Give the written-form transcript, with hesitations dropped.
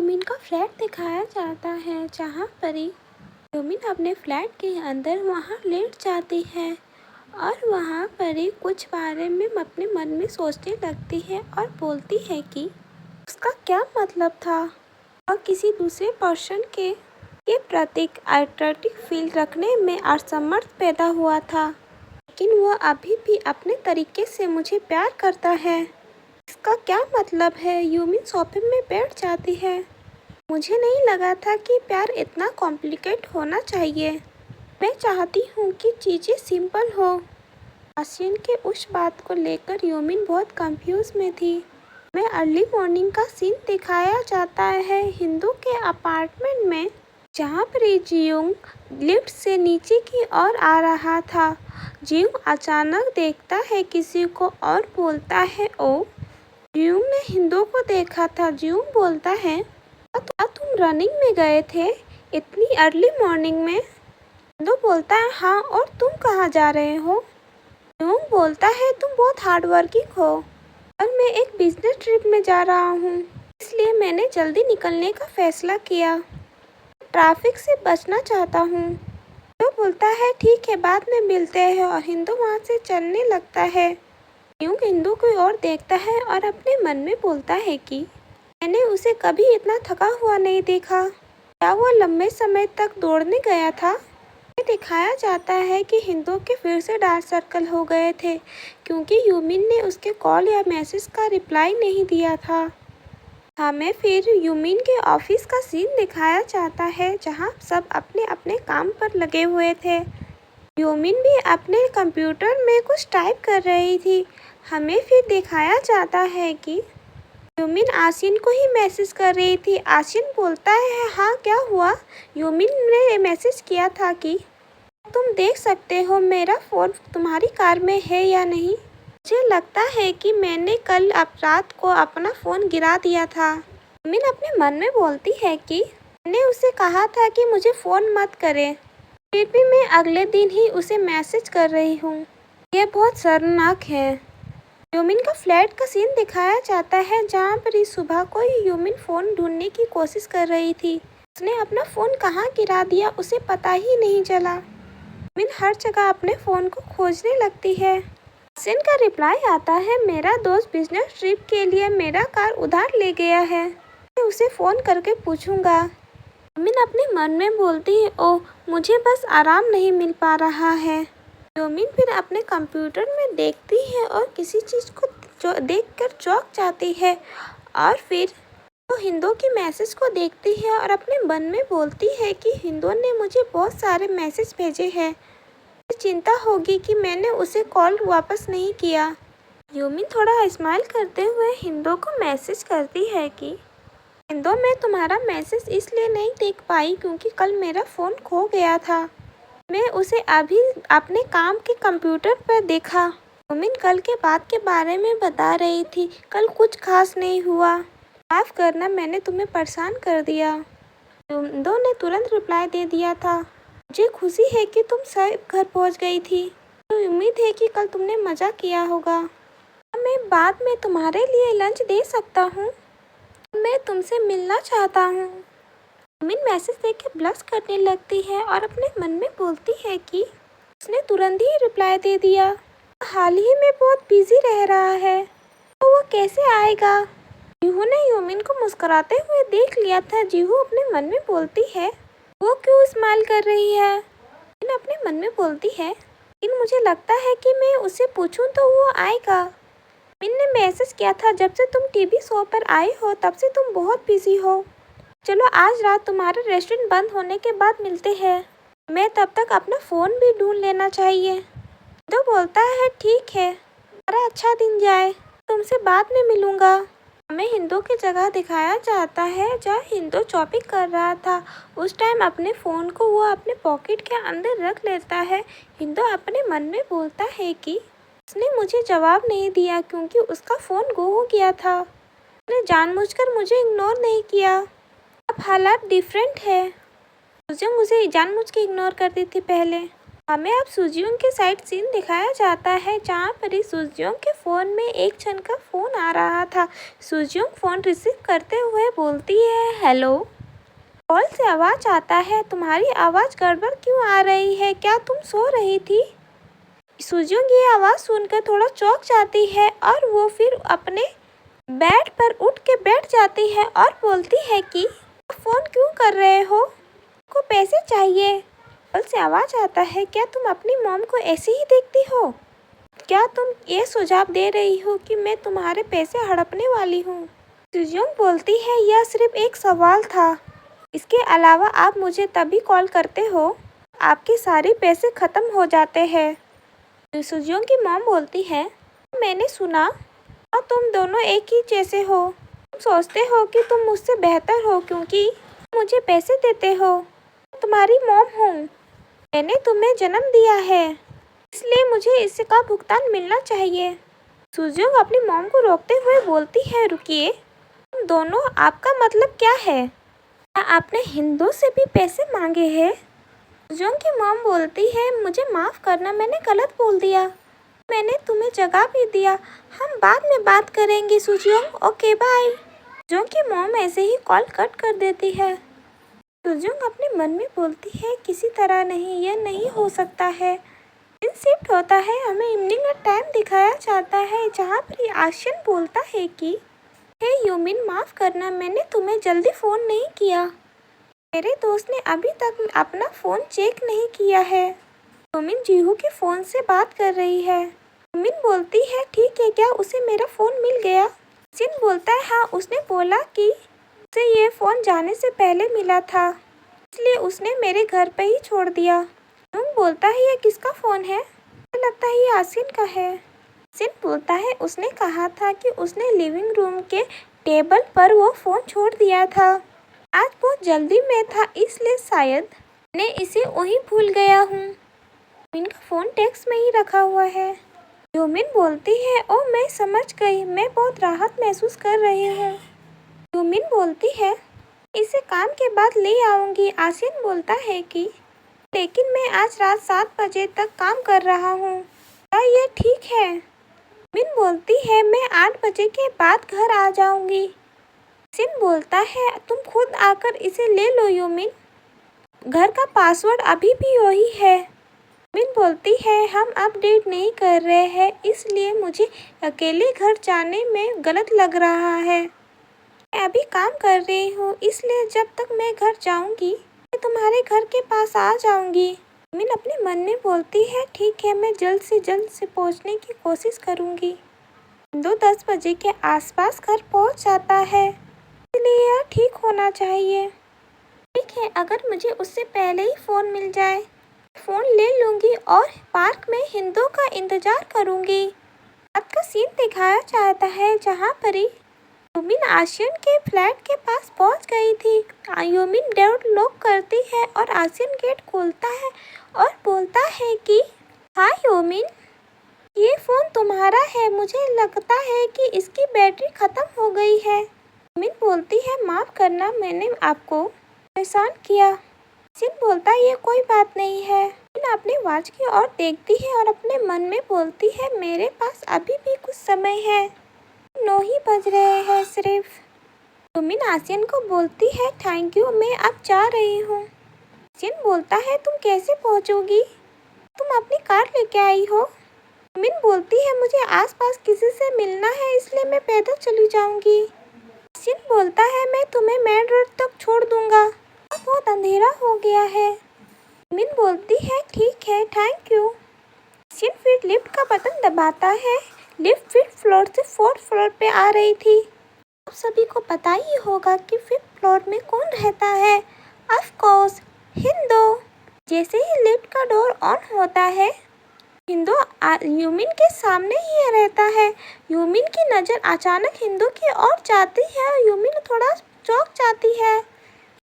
यूमिन का फ्लैट दिखाया जाता है जहाँ पर यूमिन अपने फ्लैट के अंदर वहाँ लेट जाती है और वहाँ पर कुछ बारे में अपने मन में सोचने लगती है और बोलती है कि उसका क्या मतलब था और किसी दूसरे पर्सन के प्रति अट्रैक्टिव फील रखने में असमर्थ पैदा हुआ था, लेकिन वह अभी भी अपने तरीके से मुझे प्यार करता है। इसका क्या मतलब है? यूमिन सोफे में बैठ जाती है। मुझे नहीं लगा था कि प्यार इतना कॉम्प्लिकेट होना चाहिए। मैं चाहती हूँ कि चीज़ें सिंपल हो। आसिन के उस बात को लेकर यूमिन बहुत कंफ्यूज में थी। मैं अर्ली मॉर्निंग का सीन दिखाया जाता है हिंदू के अपार्टमेंट में, जहाँ पर जियोंग लिफ्ट से नीचे की ओर आ रहा था। जियोंग अचानक देखता है किसी को और बोलता है, ओ। जियोंग ने हिंदू को देखा था। जियोंग बोलता है, क्या तुम रनिंग में गए थे इतनी अर्ली मॉर्निंग में? हिंदू बोलता है, हाँ, और तुम कहाँ जा रहे हो? जियोंग बोलता है, तुम बहुत हार्ड वर्किंग हो और मैं एक बिजनेस ट्रिप में जा रहा हूँ, इसलिए मैंने जल्दी निकलने का फैसला किया। ट्रैफिक से बचना चाहता हूँ। तो बोलता है, ठीक है, बाद में मिलते हैं, और हिंदू वहाँ से चलने लगता है। जियोंग हिंदू की ओर देखता है और अपने मन में बोलता है कि मैंने उसे कभी इतना थका हुआ नहीं देखा। क्या वो लंबे समय तक दौड़ने गया था? ये दिखाया जाता है कि हिंदू के फिर से डार्क सर्कल हो गए थे क्योंकि यूमिन ने उसके कॉल या मैसेज का रिप्लाई नहीं दिया था। हमें फिर यूमिन के ऑफिस का सीन दिखाया जाता है जहां सब अपने अपने काम पर लगे हुए थे। यूमिन भी अपने कंप्यूटर में कुछ टाइप कर रही थी। हमें फिर दिखाया जाता है कि यूमिन आसिन को ही मैसेज कर रही थी। आसिन बोलता है, हाँ, क्या हुआ? यूमिन ने मैसेज किया था कि तुम देख सकते हो मेरा फ़ोन तुम्हारी कार में है या नहीं। मुझे लगता है कि मैंने कल रात को अपना फ़ोन गिरा दिया था। यूमिन अपने मन में बोलती है कि मैंने उसे कहा था कि मुझे फ़ोन मत करे, फिर भी मैं अगले दिन ही उसे मैसेज कर रही हूँ। यह बहुत शर्मनाक है। यूमिन का फ्लैट का सीन दिखाया जाता है जहाँ पर इस सुबह को यूमिन फ़ोन ढूंढने की कोशिश कर रही थी। उसने अपना फ़ोन कहाँ गिरा दिया उसे पता ही नहीं चला। यूमिन हर जगह अपने फ़ोन को खोजने लगती है। आसिन का रिप्लाई आता है, मेरा दोस्त बिजनेस ट्रिप के लिए मेरा कार उधार ले गया है, मैं उसे फ़ोन करके पूछूंगा। यूमिन अपने मन में बोलती है, ओह, मुझे बस आराम नहीं मिल पा रहा है। यूमिन फिर अपने कंप्यूटर में देखती है और किसी चीज़ को देखकर चौंक जाती है और फिर वो हिंदू की मैसेज को देखती है और अपने मन में बोलती है कि हिंदू ने मुझे बहुत सारे मैसेज भेजे हैं। मुझे चिंता होगी कि मैंने उसे कॉल वापस नहीं किया। यूमिन थोड़ा स्माइल करते हुए हिंदू को मैसेज करती है कि हिंदू, मैं तुम्हारा मैसेज इसलिए नहीं देख पाई क्योंकि कल मेरा फ़ोन खो गया था। मैं उसे अभी अपने काम के कंप्यूटर पर देखा। यूमिन कल के बात के बारे में बता रही थी। कल कुछ खास नहीं हुआ। माफ़ करना, मैंने तुम्हें परेशान कर दिया। हिंदू ने तुरंत रिप्लाई दे दिया था, मुझे खुशी है कि तुम सही घर पहुंच गई थी। मुझे उम्मीद है कि कल तुमने मज़ा किया होगा। क्या मैं बाद में तुम्हारे लिए लंच दे सकता हूँ? मैं तुमसे मिलना चाहता हूँ। यूमिन मैसेज देख के ब्लश करने लगती है और अपने मन में बोलती है कि उसने तुरंत ही रिप्लाई दे दिया। हाल ही में बहुत बिजी रह रहा है, तो वो कैसे आएगा? जीहू ने यूमिन को मुस्कुराते हुए देख लिया था। जीहू अपने मन में बोलती है, वो क्यों स्माइल कर रही है? यूमिन अपने मन में बोलती है, लेकिन मुझे लगता है कि मैं उसे पूछूं तो वो आएगा। यूमिन ने मैसेज किया था, जब से तुम टीवी शो पर आए हो तब से तुम बहुत बिजी हो। चलो आज रात तुम्हारा रेस्टोरेंट बंद होने के बाद मिलते हैं। मैं तब तक अपना फ़ोन भी ढूंढ लेना चाहिए। तो बोलता है, ठीक है, तुम्हारा अच्छा दिन जाए, तुमसे बाद में मिलूंगा। हमें हिंदू की जगह दिखाया जाता है जहाँ हिंदू शॉपिंग कर रहा था। उस टाइम अपने फ़ोन को वो अपने पॉकेट के अंदर रख लेता है। हिंदू अपने मन में बोलता है कि उसने मुझे जवाब नहीं दिया क्योंकि उसका फ़ोन गुम हो गया था। उसने जानबूझकर मुझे इग्नोर नहीं किया। अब हालात डिफरेंट है। सुजियोंग उसे जानबूझ के इग्नोर करती थी पहले। हमें अब सुजियोंग के साइड सीन दिखाया जाता है जहाँ पर ही सुजियोंग के फ़ोन में एक जन का फ़ोन आ रहा था। सुजियोंग फ़ोन रिसीव करते हुए बोलती है, हेलो। कॉल से आवाज़ आता है, तुम्हारी आवाज़ गड़बड़ क्यों आ रही है, क्या तुम सो रही थी? सुजोंग ये आवाज़ सुनकर थोड़ा चौंक जाती है और वो फिर अपने बेड पर उठ के बैठ जाती है और बोलती है कि फ़ोन क्यों कर रहे हो, को पैसे चाहिए। कॉल से आवाज़ आता है, क्या तुम अपनी मॉम को ऐसे ही देखती हो? क्या तुम ये सुझाव दे रही हो कि मैं तुम्हारे पैसे हड़पने वाली हूँ? सुजोंग बोलती है, यह सिर्फ एक सवाल था। इसके अलावा आप मुझे तभी कॉल करते हो आपके सारे पैसे ख़त्म हो जाते हैं। सुजोंग की मॉम बोलती है, मैंने सुना और तुम दोनों एक ही जैसे हो। तुम सोचते हो कि तुम मुझसे बेहतर हो क्योंकि मुझे पैसे देते हो। तुम्हारी मॉम हूँ, मैंने तुम्हें जन्म दिया है, इसलिए मुझे इसका भुगतान मिलना चाहिए। सुजोंग अपनी मॉम को रोकते हुए बोलती है, रुकिए, तुम दोनों, आपका मतलब क्या है? क्या आपने हिंदू से भी पैसे मांगे हैं? सुजोंग की मॉम बोलती है, मुझे माफ़ करना, मैंने गलत बोल दिया। मैंने तुम्हें जगह भी दिया, हम बाद में बात करेंगे सुजोंग, ओके बाय। सुजोंग की मॉम ऐसे ही कॉल कट कर देती है। सुजोंग अपने मन में बोलती है, किसी तरह नहीं, यह नहीं हो सकता है। दिन शिफ्ट होता है, हमें इवनिंग का टाइम दिखाया जाता है जहाँ पर आशियन बोलता है कि हे यूमिन, माफ़ करना, मैंने तुम्हें जल्दी फ़ोन नहीं किया। मेरे दोस्त ने अभी तक अपना फ़ोन चेक नहीं किया है। यूमिन जीहू के फ़ोन से बात कर रही है। यूमिन बोलती है, ठीक है, क्या उसे मेरा फ़ोन मिल गया? जिन बोलता है, हाँ, उसने बोला कि उसे ये फ़ोन जाने से पहले मिला था, इसलिए उसने मेरे घर पे ही छोड़ दिया। यूंग बोलता है, ये किसका फ़ोन है? मुझे लगता है ये आसिन का है। सिन बोलता है, उसने कहा था कि उसने लिविंग रूम के टेबल पर वो फ़ोन छोड़ दिया था। आज बहुत जल्दी में था, इसलिए शायद मैं इसे वहीं भूल गया हूँ। इनका फ़ोन डेस्क में ही रखा हुआ है। यूमिन बोलती है, ओ मैं समझ गई, मैं बहुत राहत महसूस कर रही हूँ। यूमिन बोलती है, इसे काम के बाद ले आऊँगी। आसिन बोलता है कि लेकिन मैं आज रात 7 बजे तक काम कर रहा हूँ, क्या ये ठीक है? मिन बोलती है, मैं 8 बजे के बाद घर आ जाऊंगी। सिन बोलता है, तुम खुद आकर इसे ले लो यूमिन, घर का पासवर्ड अभी भी वही है। मिन बोलती है, हम अपडेट नहीं कर रहे हैं, इसलिए मुझे अकेले घर जाने में गलत लग रहा है। मैं अभी काम कर रही हूँ, इसलिए जब तक मैं घर जाऊंगी मैं तुम्हारे घर के पास आ जाऊंगी। मिन अपने मन में बोलती है, ठीक है, मैं जल्द से पहुँचने की कोशिश करूंगी। 10 बजे के आसपास घर पहुंच जाता है, इसलिए यह ठीक होना चाहिए। ठीक है, अगर मुझे उससे पहले ही फ़ोन मिल जाए, फ़ोन ले लूँगी और पार्क में हिंदू का इंतज़ार करूँगी। रात का सीन दिखाया जाता है जहाँ पर यूमिन आशियन के फ्लैट के पास पहुँच गई थी। यूमिन डोर लॉक करती है और आशियन गेट खोलता है और बोलता है कि हाँ यूमिन, ये फ़ोन तुम्हारा है, मुझे लगता है कि इसकी बैटरी ख़त्म हो गई है। मिन बोलती है, माफ़ करना, मैंने आपको परेशान किया। सिन बोलता है, ये कोई बात नहीं है। मिन अपने वॉच की ओर देखती है और अपने मन में बोलती है, मेरे पास अभी भी कुछ समय है, 9 ही बज रहे हैं सिर्फ। तो मिन आसियन को बोलती है, थैंक यू, मैं अब जा रही हूँ। सिन बोलता है, तुम कैसे पहुँचोगी? तुम अपनी कार लेके आई हो? मिन बोलती है, मुझे आसपास किसी से मिलना है, इसलिए मैं पैदल चली जाऊंगी। सिन बोलता है, मैं तुम्हें मेन रोड तक छोड़ दूंगा, अब बहुत अंधेरा हो गया है। मिन बोलती है, ठीक है, थैंक यू। सिन फिर लिफ्ट का बटन दबाता है। लिफ्ट 5th फ्लोर से 4th फ्लोर पे आ रही थी। आप सभी को पता ही होगा कि 5th फ्लोर में कौन रहता है, ऑफ कोर्स हिंदू। जैसे ही लिफ्ट का डोर ऑन होता है, हिंदू यूमिन के सामने ही रहता है। यूमिन की नज़र अचानक हिंदू की ओर जाती है और यूमिन थोड़ा चौंक जाती है।